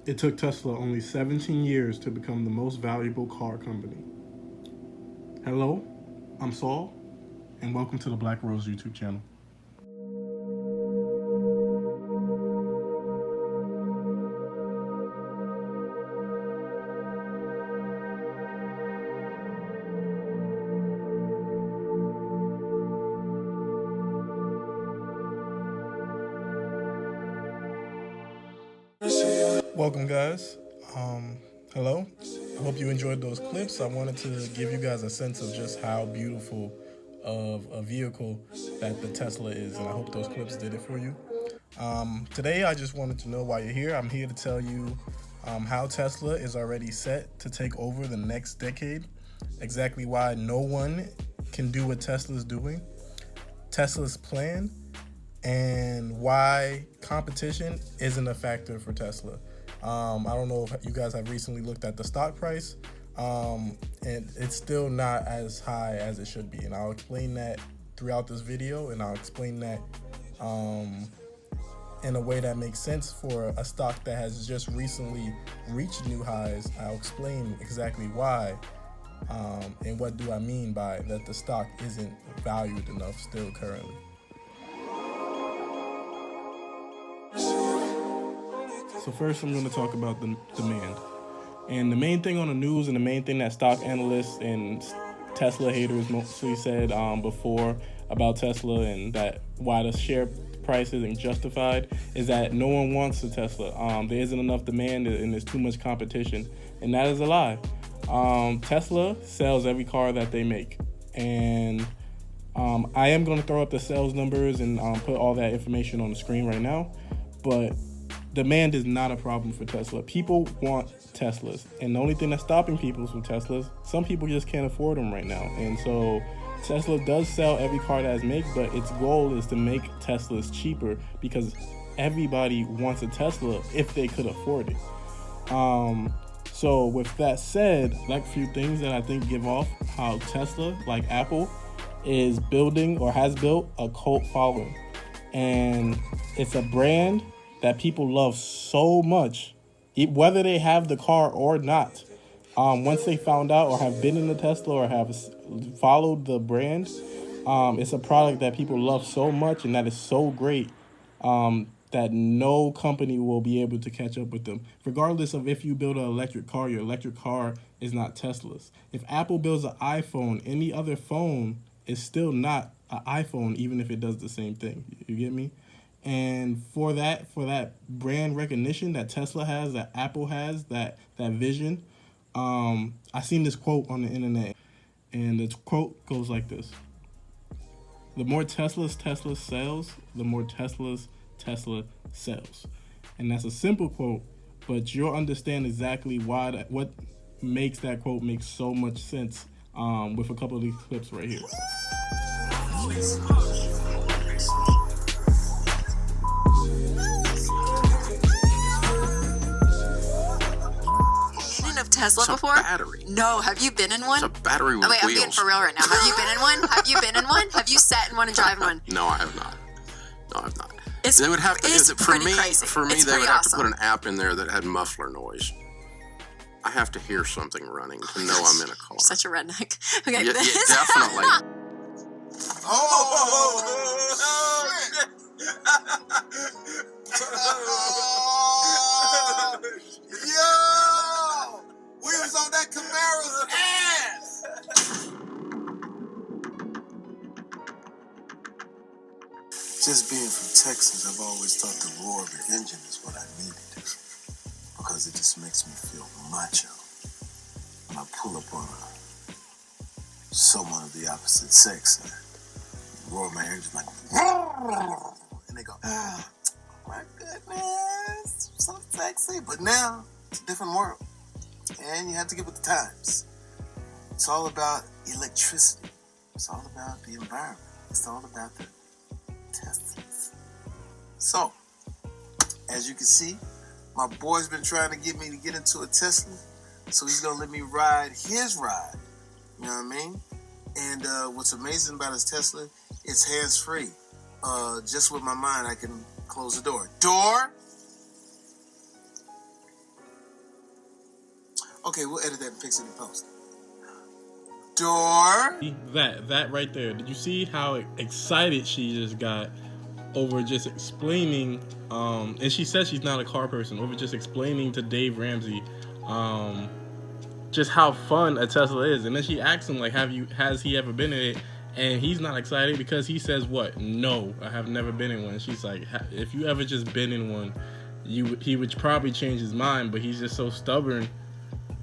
It took Tesla only 17 years to become the most valuable car company. Hello, I'm Saul, and welcome to the Black Rose YouTube channel. Welcome, guys. Hello. I hope you enjoyed those clips. I wanted to give you guys a sense of just how beautiful of a vehicle that the Tesla is, and I hope those clips did it for you. Today, I just wanted to know why you're here. I'm here to tell you how Tesla is already set to take over the next decade, exactly why no one can do what Tesla's doing, Tesla's plan, and why competition isn't a factor for Tesla. I don't know if you guys have recently looked at the stock price, and it's still not as high as it should be. And I'll explain that throughout this video, and I'll explain that in a way that makes sense for a stock that has just recently reached new highs. I'll explain exactly why, and what do I mean by that the stock isn't valued enough still currently. So first I'm going to talk about the demand. And the main thing on the news and the main thing that stock analysts and Tesla haters mostly said before about Tesla and that why the share price isn't justified is that no one wants a Tesla. There isn't enough demand and there's too much competition. And that is a lie. Tesla sells every car that they make. And I am going to throw up the sales numbers and put all that information on the screen right now. But demand is not a problem for Tesla. People want Teslas, and the only thing that's stopping people from Teslas, some people just can't afford them right now. And so Tesla does sell every car that is made, but its goal is to make Teslas cheaper because everybody wants a Tesla if they could afford it. So with that said, like a few things that I think give off how Tesla, like Apple, is building or has built a cult following. And it's a brand that people love so much, whether they have the car or not. Once they found out or have been in the Tesla or have followed the brand, it's a product that people love so much and that is so great that no company will be able to catch up with them. Regardless of if you build an electric car, your electric car is not Tesla's. If Apple builds an iPhone, any other phone is still not an iPhone, even if it does the same thing. You get me? And for that brand recognition that Tesla has, that Apple has, that vision, I seen this quote on the internet, and the quote goes like this: "The more Tesla sells, the more Tesla sells." And that's a simple quote, but you'll understand exactly why what makes that quote make so much sense with a couple of these clips right here. Tesla before? Battery. No, have you been in one? It's a battery with wait, wheels. I'm being for real right now. Have you been in one? Have you been in one? Have you sat in one and driven one? No, I have not. No, I have not. They would have to. It's pretty crazy. For me, they would have to put an app in there that had muffler noise. I have to hear something running to know I'm in a car. Such a redneck. Okay, yeah, definitely. Yo! We was on that Camaro's ass! Just being from Texas, I've always thought the roar of your engine is what I needed. Because it just makes me feel macho. When I pull up on someone of the opposite sex and roar my engine like, and they go, oh my goodness, so sexy. But now, it's a different world. And you have to get with the times. It's all about electricity. It's all about the environment. It's all about the Teslas. So, as you can see, my boy's been trying to get me to get into a Tesla. So he's gonna let me ride his ride. You know what I mean? And what's amazing about his Tesla, it's hands-free. Just with my mind, I can close the door. Door! Okay, we'll edit that and fix it in post. Door. That right there. Did you see how excited she just got over just explaining? And she says she's not a car person. Over just explaining to Dave Ramsey, just how fun a Tesla is. And then she asks him like, has he ever been in it? And he's not excited because he says, what? No, I have never been in one. She's like, if you ever just been in one, he would probably change his mind, but he's just so stubborn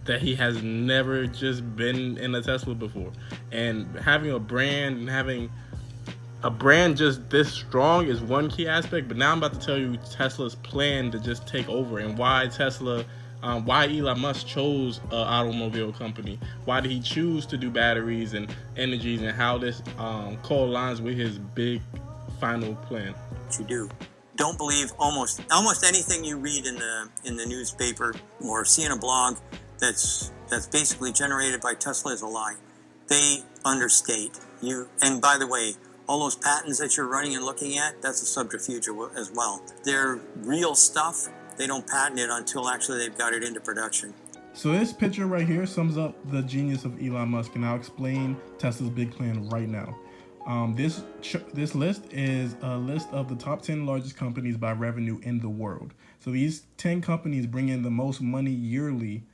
that he has never just been in a Tesla before. And having a brand and having a brand just this strong is one key aspect, but now I'm about to tell you Tesla's plan to just take over and why why Elon Musk chose an automobile company. Why did he choose to do batteries and energies, and how this co-aligns with his big final plan. You do. Don't believe almost anything you read in the newspaper or see in a blog that's basically generated by Tesla is a lie. They understate you. And by the way, all those patents that you're running and looking at, that's a subterfuge as well. They're real stuff. They don't patent it until actually they've got it into production. So this picture right here sums up the genius of Elon Musk, and I'll explain Tesla's big plan right now. This list is a list of the top 10 largest companies by revenue in the world. So these 10 companies bring in the most money yearly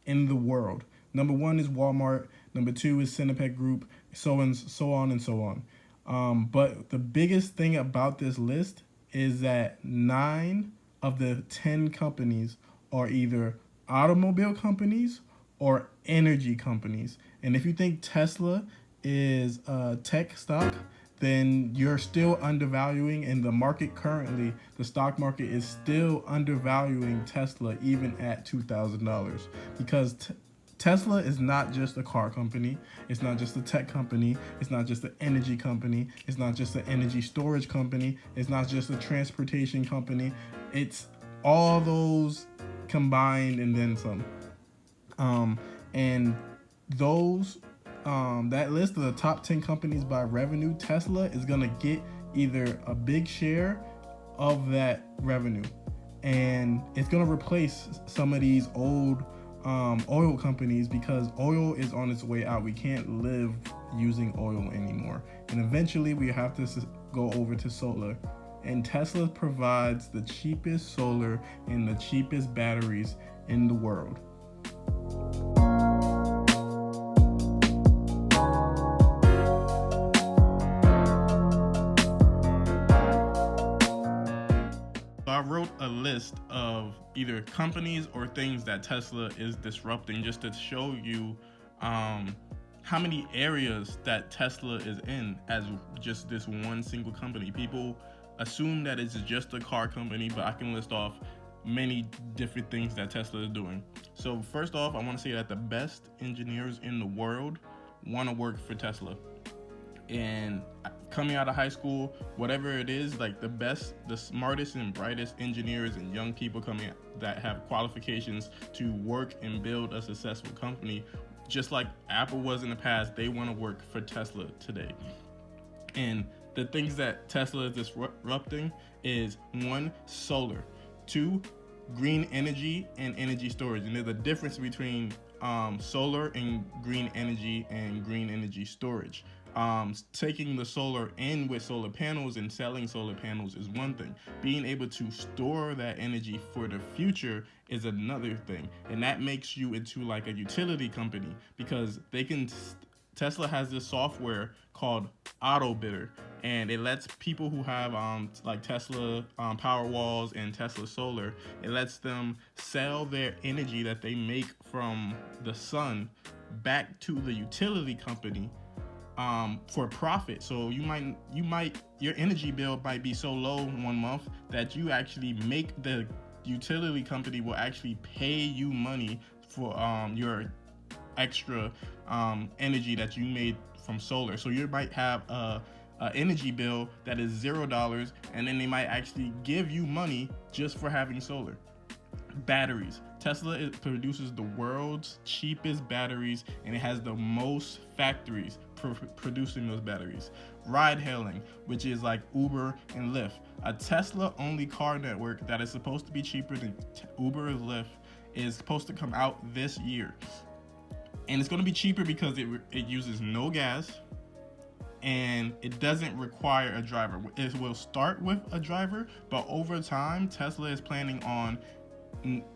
in the world. Number 1 is Walmart. Number 2 is Cinepec Group, so on and so on. But the biggest thing about this list is that 9 of the 10 companies are either automobile companies or energy companies. And if you think Tesla is a tech stock, then you're still undervaluing, and the market currently, the stock market is still undervaluing Tesla even at $2,000, because Tesla is not just a car company. It's not just a tech company. It's not just an energy company. It's not just an energy storage company. It's not just a transportation company. It's all those combined and then some. And those that list of the top 10 companies by revenue, Tesla is gonna get either a big share of that revenue, and it's gonna replace some of these old oil companies, because oil is on its way out. We can't live using oil anymore, and eventually we have to go over to solar. And Tesla provides the cheapest solar and the cheapest batteries in the world. I wrote a list of either companies or things that Tesla is disrupting, just to show you how many areas that Tesla is in as just this one single company. People assume that it's just a car company, but I can list off many different things that Tesla is doing. So first off, I want to say that the best engineers in the world want to work for Tesla. And coming out of high school, whatever it is, like the smartest and brightest engineers and young people coming out that have qualifications to work and build a successful company, just like Apple was in the past, they want to work for Tesla today. And the things that Tesla is disrupting is 1, solar, 2, green energy and energy storage. And there's a difference between solar and green energy storage. Taking the solar in with solar panels and selling solar panels is one thing. Being able to store that energy for the future is another thing. And that makes you into like a utility company, because Tesla has this software called Auto Bidder, and it lets people who have like Tesla Powerwalls and Tesla Solar, it lets them sell their energy that they make from the sun back to the utility company for profit. So your energy bill might be so low 1 month that you actually make the utility company will actually pay you money for your extra energy that you made from solar. So you might have a energy bill that is $0, and then they might actually give you money just for having solar. Batteries. Tesla produces the world's cheapest batteries, and it has the most factories producing those batteries. Ride hailing, which is like Uber and Lyft. A Tesla only car network that is supposed to be cheaper than Uber and Lyft is supposed to come out this year. And it's going to be cheaper because it uses no gas and it doesn't require a driver. It will start with a driver, but over time, Tesla is planning on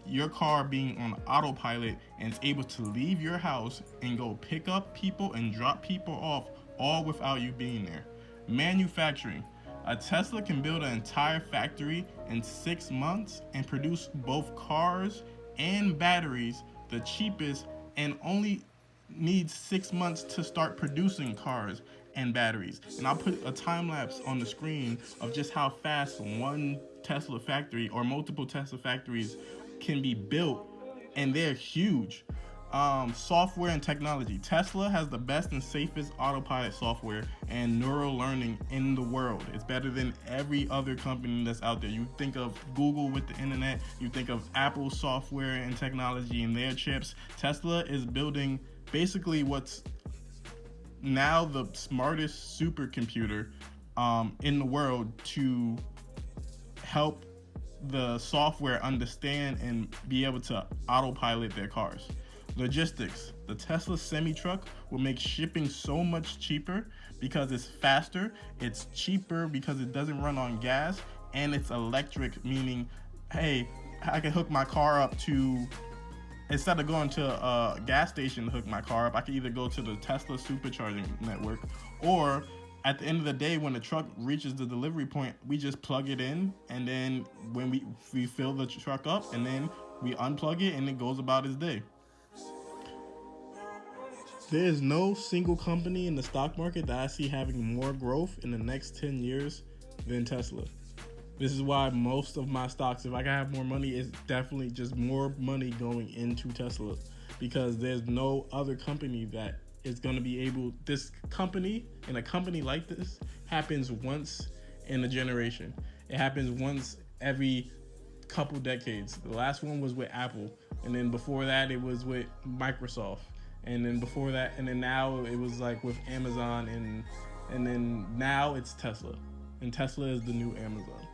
your car being on autopilot and it's able to leave your house and go pick up people and drop people off all without you being there. Manufacturing. A Tesla can build an entire factory in 6 months and produce both cars and batteries the cheapest, and only needs 6 months to start producing cars and batteries. And I'll put a time lapse on the screen of just how fast one Tesla factory or multiple Tesla factories can be built, and they're huge. Software and technology. Tesla has the best and safest autopilot software and neural learning in the world. It's better than every other company that's out there. You think of Google with the internet, you think of Apple software and technology and their chips. Tesla is building basically what's now the smartest supercomputer in the world to help the software understand and be able to autopilot their cars. Logistics. The Tesla semi-truck will make shipping so much cheaper because it's faster, it's cheaper because it doesn't run on gas, and it's electric, meaning, hey, I can hook my car up to, instead of going to a gas station to hook my car up, I can either go to the Tesla supercharging network, or at the end of the day, when the truck reaches the delivery point, we just plug it in, and then when we fill the truck up, and then we unplug it, and it goes about its day. There's no single company in the stock market that I see having more growth in the next 10 years than Tesla. This is why most of my stocks, if I can have more money, it's definitely just more money going into Tesla, because there's no other company that is going to be able, this company, and a company like this happens once in a generation. It happens once every couple decades. The last one was with Apple, and then before that it was with Microsoft. And then before that, and then now it was like with Amazon, and then now it's Tesla. And Tesla is the new Amazon.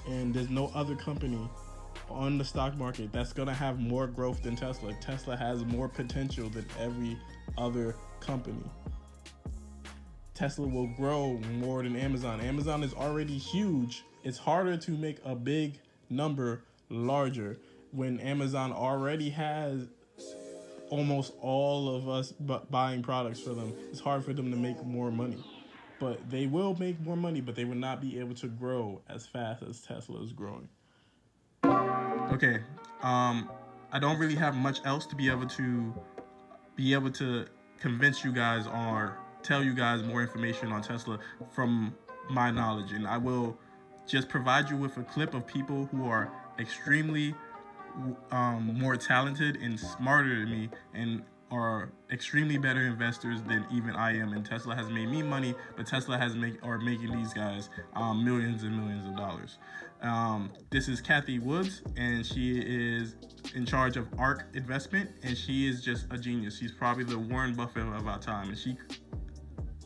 And there's no other company on the stock market that's gonna have more growth than Tesla. Tesla has more potential than every other company. Tesla will grow more than Amazon. Amazon is already huge. It's harder to make a big number larger when Amazon already has almost all of us buying products for them. It's hard for them to make more money, but they will make more money, but they will not be able to grow as fast as Tesla is growing. Okay, I don't really have much else to be able to convince you guys or tell you guys more information on Tesla from my knowledge, and I will just provide you with a clip of people who are extremely more talented and smarter than me and are extremely better investors than even I am. And Tesla has made me money, but Tesla has making these guys millions and millions of dollars. This is Kathy Woods, and she is in charge of ARK Investment, and she is just a genius. She's probably the Warren Buffett of our time, and she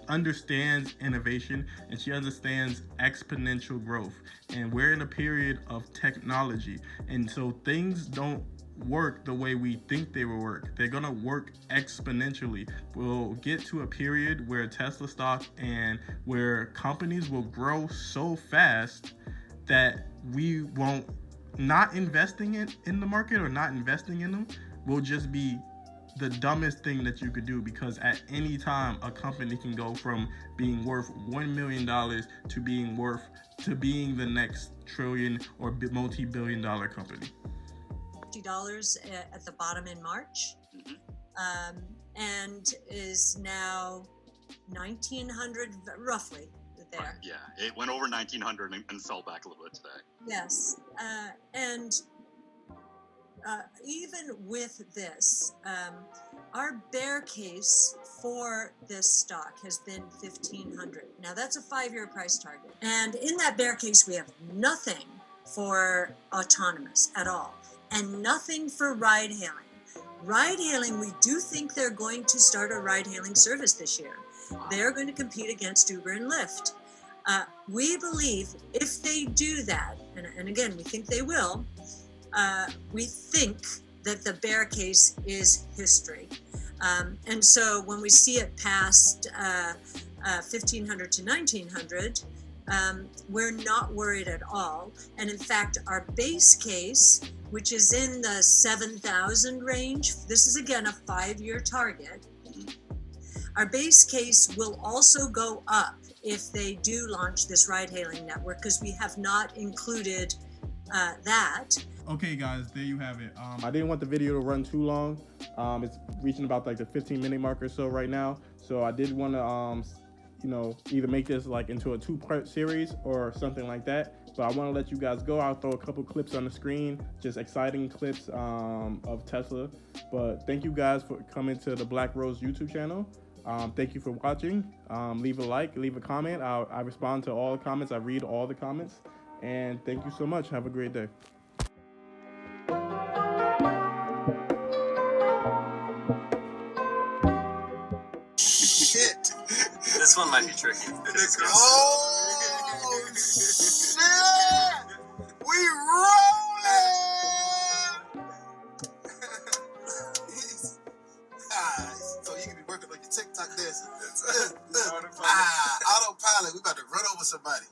understands innovation and she understands exponential growth, and we're in a period of technology, and so things don't work the way we think they will work. They're gonna work exponentially. We'll get to a period where Tesla stock and where companies will grow so fast that we won't, not investing in the market or not investing in them will just be the dumbest thing that you could do, because at any time a company can go from being worth $1 million to being the next trillion or multi-billion-dollar company. $50 at the bottom in March, and is now 1900 roughly there. Yeah, it went over 1900 and fell back a little bit today. Yes, and even with this, our bear case for this stock has been 1,500. Now that's a 5-year price target. And in that bear case, we have nothing for autonomous at all, and nothing for ride hailing. Ride hailing, we do think they're going to start a ride hailing service this year. They're going to compete against Uber and Lyft. We believe if they do that, and again, we think they will, we think that the bear case is history. And so when we see it past 1500 to 1900, we're not worried at all. And in fact, our base case, which is in the 7,000 range, this is again a 5-year target. Our base case will also go up if they do launch this ride-hailing network, because we have not included that. Okay, guys, there you have it. I didn't want the video to run too long. It's reaching about like the 15-minute mark or so right now. So I did want to, either make this like into a 2-part series or something like that. But I want to let you guys go. I'll throw a couple clips on the screen, just exciting clips of Tesla. But thank you guys for coming to the Black Rose YouTube channel. Thank you for watching. Leave a like, leave a comment. I respond to all the comments. I read all the comments. And thank you so much. Have a great day. Shit. This one might be tricky. Oh, shit. We rolling. So you can be working on your TikTok dancing. Autopilot. We about to run over somebody.